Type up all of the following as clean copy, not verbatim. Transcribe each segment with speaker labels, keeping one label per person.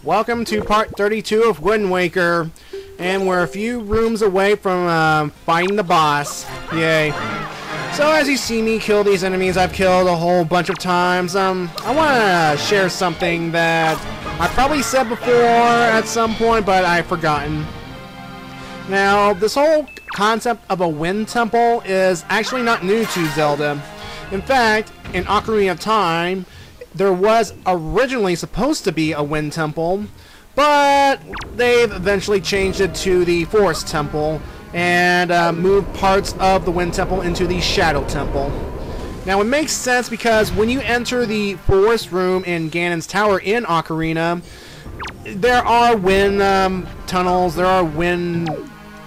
Speaker 1: Welcome to part 32 of Wind Waker, and we're a few rooms away from fighting the boss. Yay. So as you see me kill these enemies I've killed a whole bunch of times, I want to share something that I probably said before at some point, but I've forgotten. Now, this whole concept of a wind temple is actually not new to Zelda. In fact, in Ocarina of Time, there was originally supposed to be a wind temple, but they've eventually changed it to the forest temple and moved parts of the wind temple into the shadow temple. Now it makes sense because when you enter the forest room in Ganon's tower in Ocarina, there are wind tunnels, there are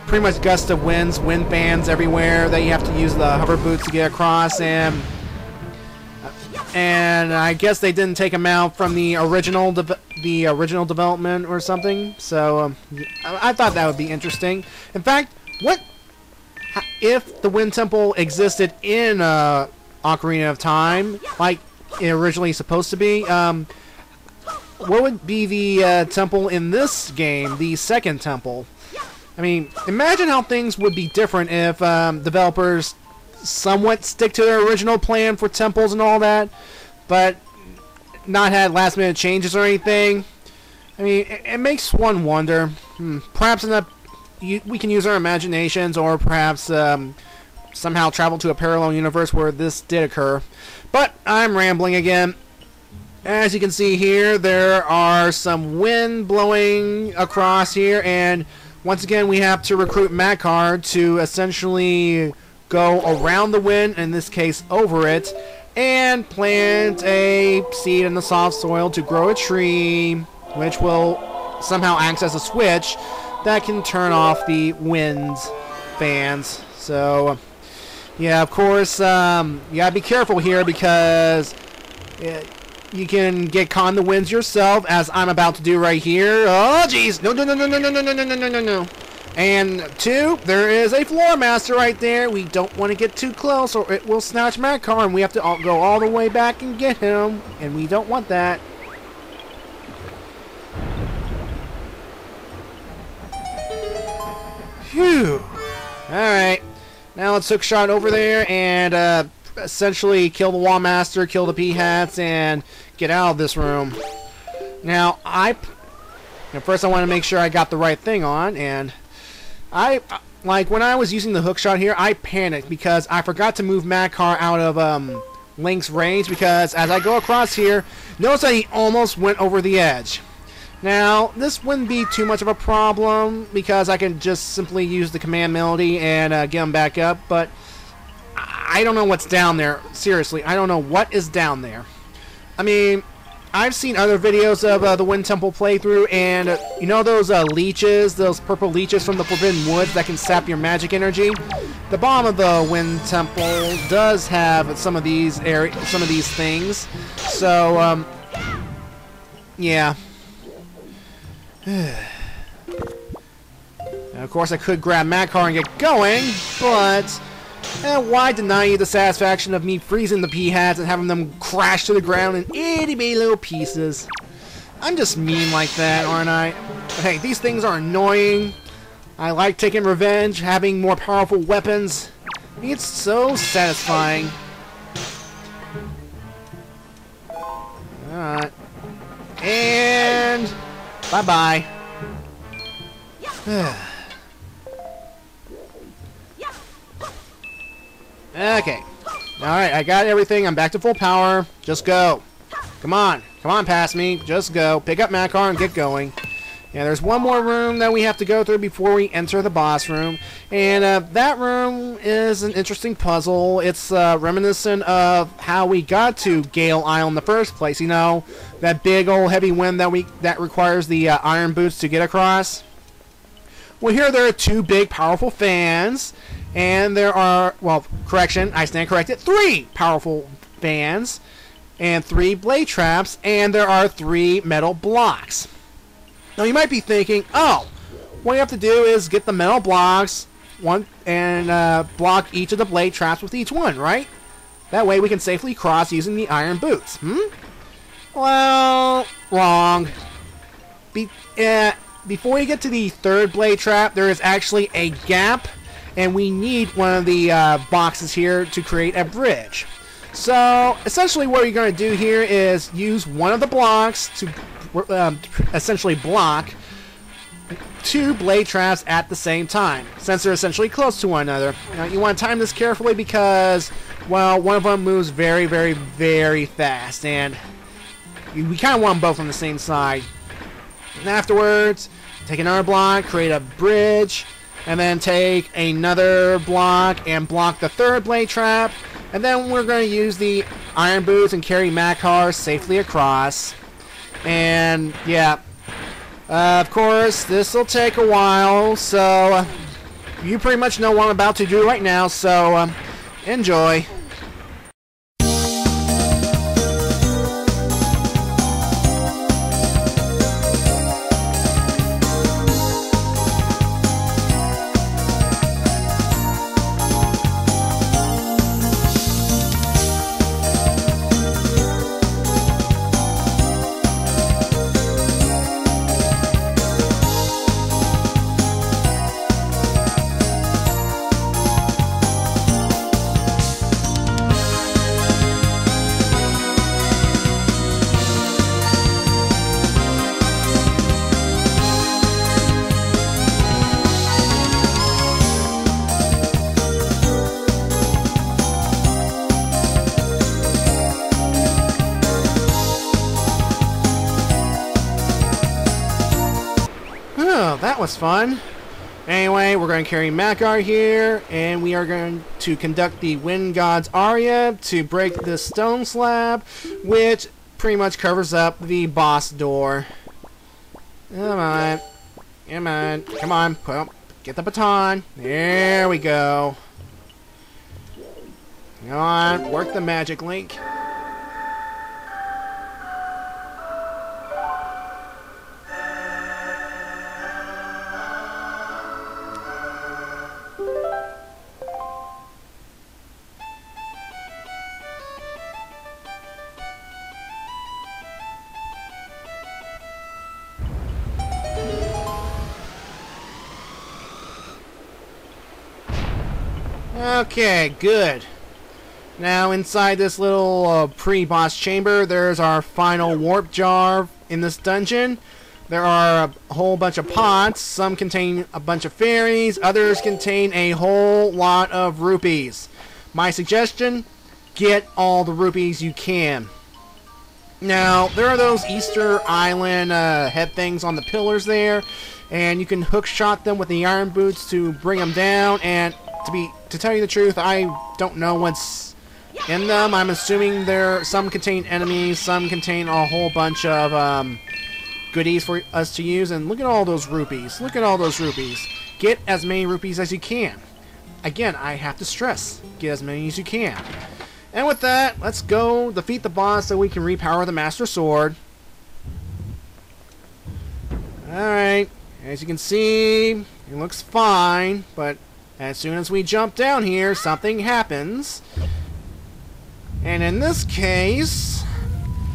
Speaker 1: pretty much gust of winds, wind fans everywhere that you have to use the hover boots to get across, and I guess they didn't take them out from the original development or something. So I thought that would be interesting. In fact, what if the Wind Temple existed in Ocarina of Time, like it originally supposed to be? What would be the temple in this game, the second temple? I mean, imagine how things would be different if developers somewhat stick to their original plan for temples and all that, but not had last minute changes or anything. I mean, it makes one wonder. Perhaps we can use our imaginations, or perhaps somehow travel to a parallel universe where this did occur. But I'm rambling again. As you can see here, there are some wind blowing across here, and once again we have to recruit Makar to essentially go around the wind, in this case over it, and plant a seed in the soft soil to grow a tree, which will somehow act as a switch that can turn off the wind fans. So yeah, of course, you gotta be careful here because you can get caught in the winds yourself, as I'm about to do right here. Oh jeez, no. And two, there is a floor master right there. We don't want to get too close or it will snatch Makar, and we have to go all the way back and get him, and we don't want that. Phew. Alright, now let's hook shot over there and essentially kill the wall master, kill the P-hats, and get out of this room. Now, first I want to make sure I got the right thing on, and like when I was using the hook shot here, I panicked because I forgot to move Makar out of Link's range, because as I go across here, notice that he almost went over the edge. Now, this wouldn't be too much of a problem because I can just simply use the command melody and get him back up, but I don't know what's down there. Seriously, I don't know what is down there. I mean, I've seen other videos of the Wind Temple playthrough, and you know those leeches, those purple leeches from the Forbidden Woods that can sap your magic energy? The bottom of the Wind Temple does have some of these things. So, yeah. Now, of course, I could grab Makar and get going, but why deny you the satisfaction of me freezing the P-hats and having them crash to the ground in itty-bitty little pieces? I'm just mean like that, aren't I? But hey, these things are annoying. I like taking revenge, having more powerful weapons. It's so satisfying. Alright. And bye-bye. Okay. Alright, I got everything. I'm back to full power. Just go. Come on. Come on past me. Just go. Pick up Makar and get going. Yeah, there's one more room that we have to go through before we enter the boss room. And that room is an interesting puzzle. It's reminiscent of how we got to Gale Isle in the first place. You know, that big old heavy wind that requires the iron boots to get across. Well, here there are two big powerful fans. And there are, well, correction, I stand corrected, 3 powerful fans and 3 blade traps, and there are 3 metal blocks. Now you might be thinking, oh, what you have to do is get the metal blocks and block each of the blade traps with each one, right? That way we can safely cross using the iron boots. Well, wrong. before you get to the third blade trap, there is actually a gap, and we need one of the boxes here to create a bridge. So essentially what you're going to do here is use one of the blocks to essentially block 2 blade traps at the same time, since they're essentially close to one another. Now you want to time this carefully because, well, one of them moves very, very, very fast, and we kind of want them both on the same side. And afterwards, take another block, create a bridge, and then take another block and block the third blade trap. And then we're going to use the iron boots and carry Makar safely across. And yeah, of course, this will take a while, so you pretty much know what I'm about to do right now, so enjoy. That was fun. Anyway, we're going to carry Makar here, and we are going to conduct the Wind God's Aria to break the stone slab, which pretty much covers up the boss door. Come on. Come on. Come on. Get the baton. There we go. Come on. Work the magic, Link. Okay, good. Now inside this little pre-boss chamber, there's our final warp jar in this dungeon. There are a whole bunch of pots. Some contain a bunch of fairies. Others contain a whole lot of rupees. My suggestion, get all the rupees you can. Now, there are those Easter Island head things on the pillars there, and you can hook shot them with the iron boots to bring them down, and to tell you the truth, I don't know what's in them. I'm assuming some contain enemies, some contain a whole bunch of goodies for us to use. And look at all those rupees. Look at all those rupees. Get as many rupees as you can. Again, I have to stress, get as many as you can. And with that, let's go defeat the boss so we can repower the Master Sword. Alright, as you can see, it looks fine, but as soon as we jump down here, something happens. And in this case,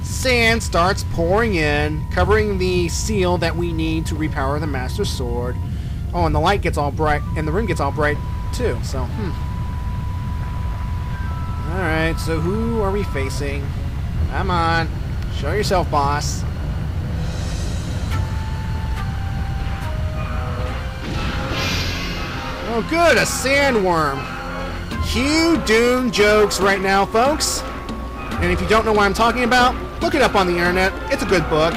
Speaker 1: sand starts pouring in, covering the seal that we need to repower the Master Sword. Oh, and the light gets all bright, and the room gets all bright too, so, Alright, so who are we facing? Come on, show yourself, boss. Oh good, a sandworm. Hugh Dune jokes right now, folks. And if you don't know what I'm talking about, look it up on the internet. It's a good book.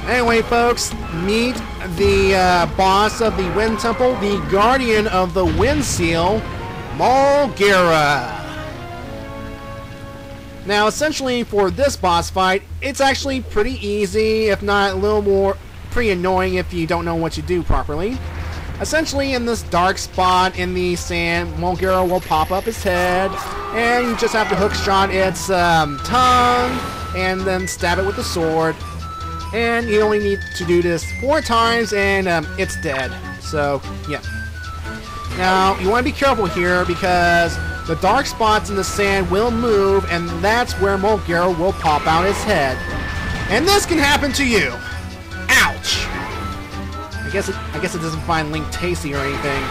Speaker 1: Anyway, folks, meet the boss of the Wind Temple, the guardian of the Wind Seal, Mulgera. Now, essentially, for this boss fight, it's actually pretty easy, if not a little more pretty annoying if you don't know what you do properly. Essentially, in this dark spot in the sand, Mulgera will pop up its head, and you just have to hookshot its tongue, and then stab it with the sword. And you only need to do this 4 times, and it's dead. So, yeah. Now, you want to be careful here, because the dark spots in the sand will move, and that's where Mulgera will pop out its head. And this can happen to you. I guess it doesn't find Link tasty or anything.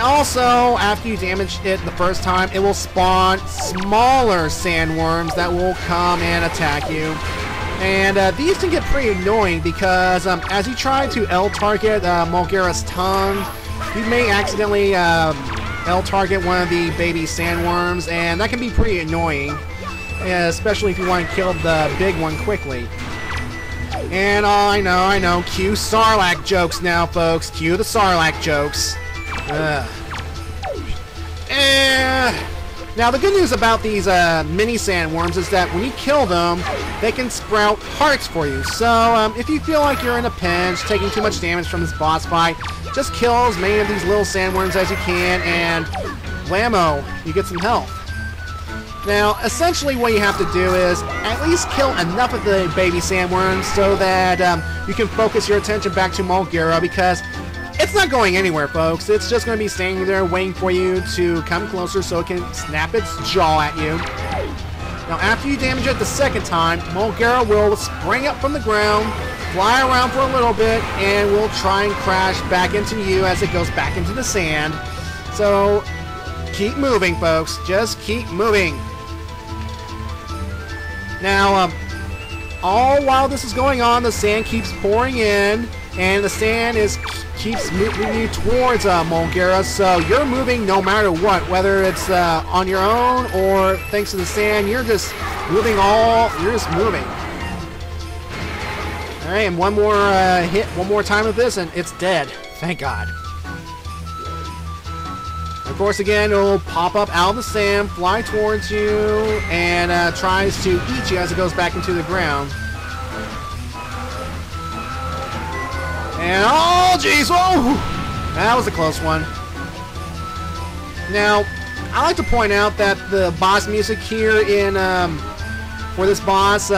Speaker 1: Also, after you damage it the first time, it will spawn smaller sandworms that will come and attack you. And these can get pretty annoying because as you try to L-target Molgara's tongue, you may accidentally L-target one of the baby sandworms, and that can be pretty annoying, especially if you want to kill the big one quickly. And I know, cue Sarlacc jokes now, folks. Cue the Sarlacc jokes. Now, the good news about these mini sandworms is that when you kill them, they can sprout hearts for you. So, if you feel like you're in a pinch, taking too much damage from this boss fight, just kill as many of these little sandworms as you can, and whammo, you get some health. Now, essentially what you have to do is at least kill enough of the baby sandworms so that you can focus your attention back to Molgara, because it's not going anywhere, folks. It's just going to be standing there waiting for you to come closer so it can snap its jaw at you. Now, after you damage it the second time, Molgara will spring up from the ground, fly around for a little bit, and will try and crash back into you as it goes back into the sand. So, keep moving, folks. Just keep moving. Now, all while this is going on, the sand keeps pouring in, and the sand keeps moving you towards Molgara, so you're moving no matter what, whether it's on your own or thanks to the sand. You're just moving you're just moving. Alright, and one more hit, one more time of this, and it's dead. Thank God. Of course, again, it'll pop up out of the sand, fly towards you, and tries to eat you as it goes back into the ground. And oh, jeez! Oh, that was a close one. Now, I like to point out that the boss music here for this boss,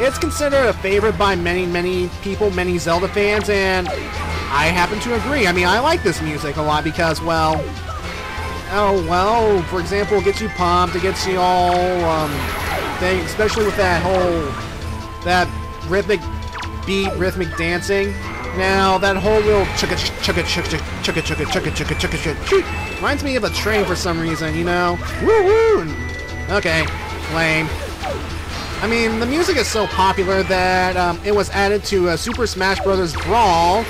Speaker 1: it's considered a favorite by many people, many Zelda fans, and I happen to agree. I mean, I like this music a lot because, well, for example, it gets you pumped, it gets you all thing, especially with that rhythmic beat, rhythmic dancing. Now, that whole little chugga chugga chugga chugga chugga chugga chugga chugga chugga reminds me of a train for some reason, you know? Woo woo! Okay, lame. I mean, the music is so popular that it was added to Super Smash Bros. Brawl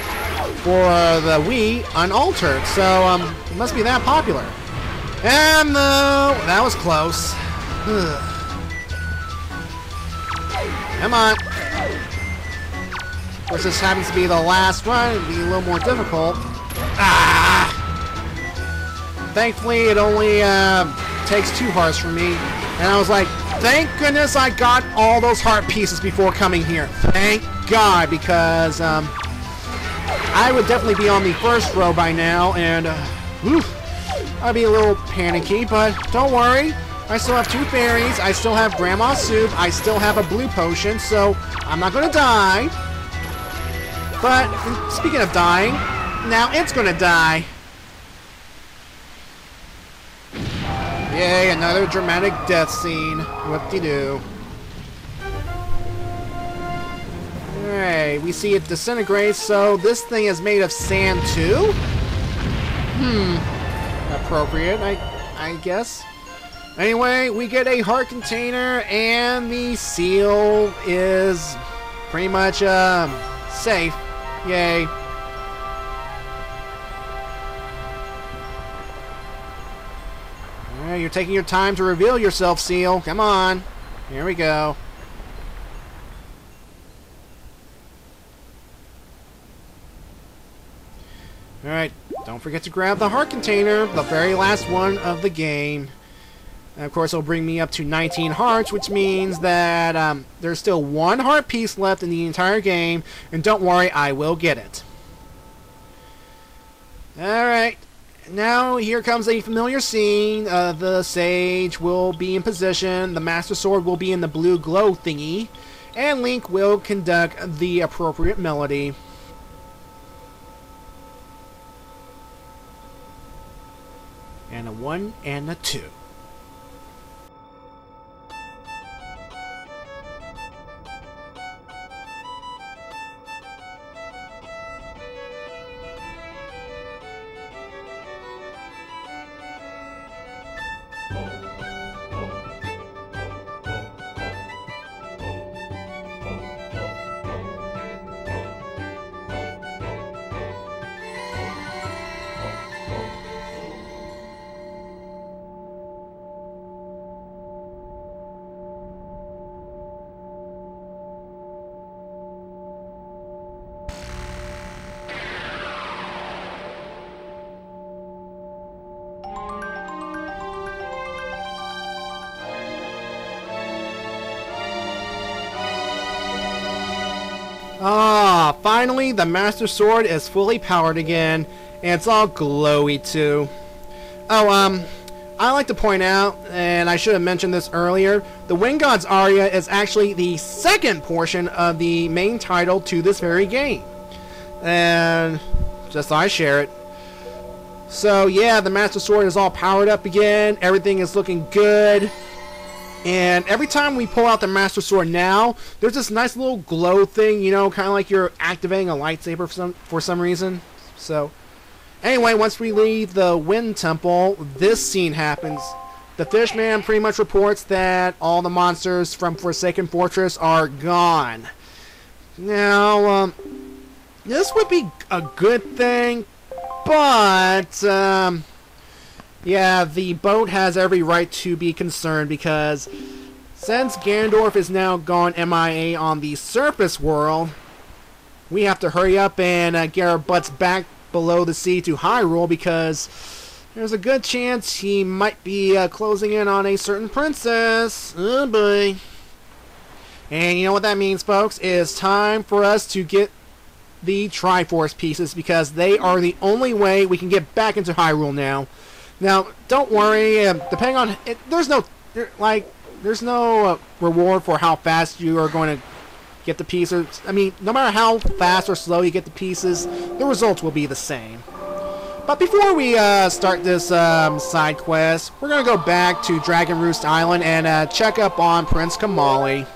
Speaker 1: for the Wii unaltered, so it must be that popular. And that was close. Come on. Of course, this happens to be the last one. It'll be a little more difficult. Ah! Thankfully, it only takes 2 hearts from me. And I was like, thank goodness I got all those heart pieces before coming here. Thank God, because I would definitely be on the first row by now, and I'd be a little panicky, but don't worry. I still have 2 fairies, I still have Grandma's soup, I still have a blue potion, so I'm not gonna die. But, speaking of dying, now it's gonna die. Yay, another dramatic death scene. Whoop-de-doo. Alright, we see it disintegrates, so this thing is made of sand too? Appropriate, I guess. Anyway, we get a heart container, and the seal is pretty much, safe. Yay. Alright, you're taking your time to reveal yourself, Seal. Come on. Here we go. Alright, don't forget to grab the heart container, the very last one of the game. And of course, it'll bring me up to 19 hearts, which means that there's still 1 heart piece left in the entire game. And don't worry, I will get it. Alright, now here comes a familiar scene. The Sage will be in position, the Master Sword will be in the blue glow thingy, and Link will conduct the appropriate melody. And a 1 and a 2. Ah, finally the Master Sword is fully powered again, and it's all glowy too. Oh, I like to point out, and I should have mentioned this earlier, the Wind God's aria is actually the second portion of the main title to this very game. And just thought I'd share it. So yeah, the Master Sword is all powered up again, everything is looking good. And every time we pull out the Master Sword now, there's this nice little glow thing, you know, kind of like you're activating a lightsaber for some reason. So, anyway, once we leave the Wind Temple, this scene happens. The Fishman pretty much reports that all the monsters from Forsaken Fortress are gone. Now, this would be a good thing, but, yeah, the boat has every right to be concerned because since Ganondorf is now gone MIA on the surface world, we have to hurry up and get our butts back below the sea to Hyrule because there's a good chance he might be closing in on a certain princess. Oh boy. And you know what that means, folks? It's time for us to get the Triforce pieces because they are the only way we can get back into Hyrule now. Now, don't worry. Depending on it, there's no reward for how fast you are going to get the pieces. I mean, no matter how fast or slow you get the pieces, the results will be the same. But before we start this side quest, we're going to go back to Dragon Roost Island and check up on Prince Kamali.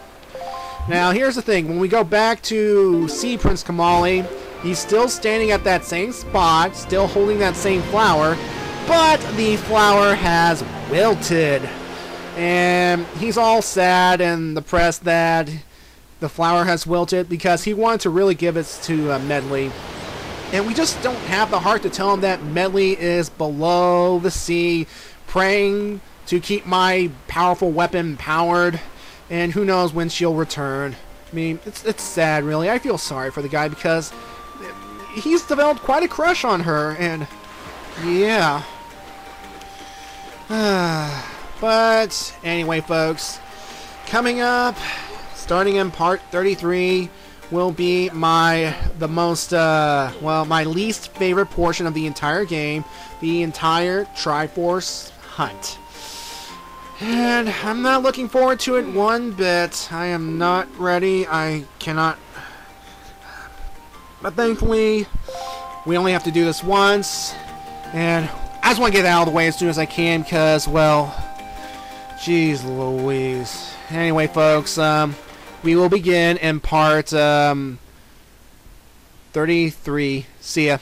Speaker 1: Now, here's the thing. When we go back to see Prince Kamali, he's still standing at that same spot, still holding that same flower, but the flower has wilted. And he's all sad and depressed that the flower has wilted because he wanted to really give it to Medley. And we just don't have the heart to tell him that Medley is below the sea, praying to keep my powerful weapon powered. And who knows when she'll return. I mean, it's sad, really. I feel sorry for the guy because he's developed quite a crush on her. And, yeah. But, anyway, folks. Coming up, starting in part 33, will be my least favorite portion of the entire game, the entire Triforce hunt. And I'm not looking forward to it one bit. I am not ready. I cannot. But thankfully, we only have to do this once. And I just want to get it out of the way as soon as I can because, well, jeez Louise. Anyway, folks, we will begin in part 33. See ya.